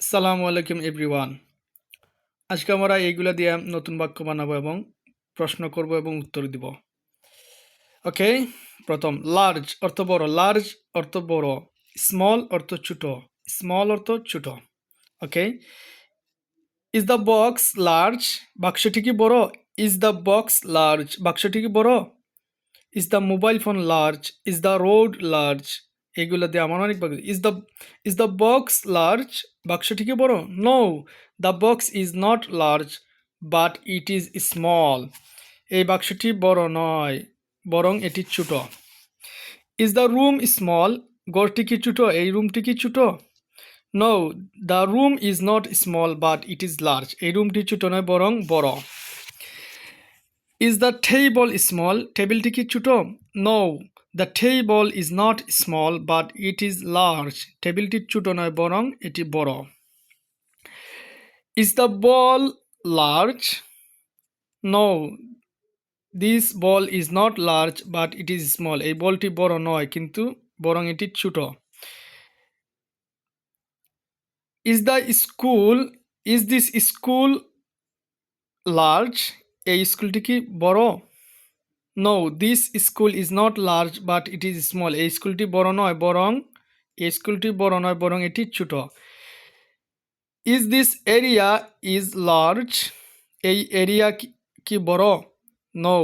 আসসালামু আলাইকুম এভরিওয়ান। আজকে আমরা এইগুলা দিয়ে নতুন বাক্য বানাবো এবং প্রশ্ন করব এবং উত্তর দিব। ওকে, প্রথম লার্জ অর্থ বড়, লার্জ অর্থ বড়, স্মল অর্থ ছোট, স্মল অর্থ ছোট। ওকে, ইজ দ্য বক্স লার্জ, বাক্সটি কি বড়? ইজ দ্য বক্স লার্জ, বাক্সটি কি বড়? Is the mobile phone large, is the road large, এগুলো দিয়ে আমার অনেক বাক্য। ইজ দ্য বক্স লার্জ, বাক্সটি কি বড়? No, the box is not large but it is small, এই বাক্সটি বড় নয় বরং এটি ছোট। ইজ দ্য রুম স্মল, ঘরটি কি ছোট? এই রুমটি কি ছোট? No, the room is not small but it is large, এই রুমটি ছোট নয় বরং বড়। ইজ দ্য টেবল স্মল, টেবিলটি কি ছোট? No, the table is not small but it is large, টেবিলটি ছোট নয় বরং এটি বড়। Is the ball large? No, this ball is not large but it is small, এই বলটি বড় নয় কিন্তু বরং এটি ছোট। Is the school, is this school large, এই স্কুলটি কি বড়? No, this school is not large but it is small, এই স্কুলটি বড় নয় বরং এই স্কুলটি বড় নয় বরং এটি ছোট। Is this area is large, এই এরিয়া কি বড়? No,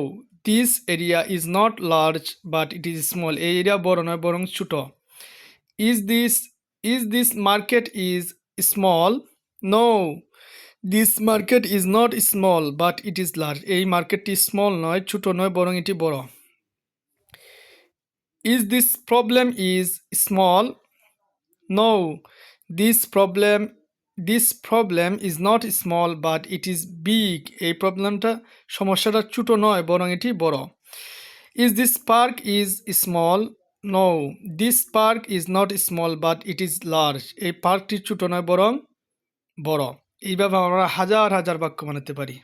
this area is not large but it is small, এই এরিয়া বড় নয় বরং ছোট। Is this market is small? No, this market is not small but it is large, এই মার্কেটটি স্মল নয় ছোট নয় বরং এটি বড়। Is this problem is small? No, this problem is not small but it is big, এই সমস্যাটা ছোট নয় বরং এটি বড়। Is this park is small? No, this park is not small but it is large, এই পার্কটি ছোট নয় বরং বড়। এইভাবে আমরা হাজার হাজার বাক্য বানাতে পারি।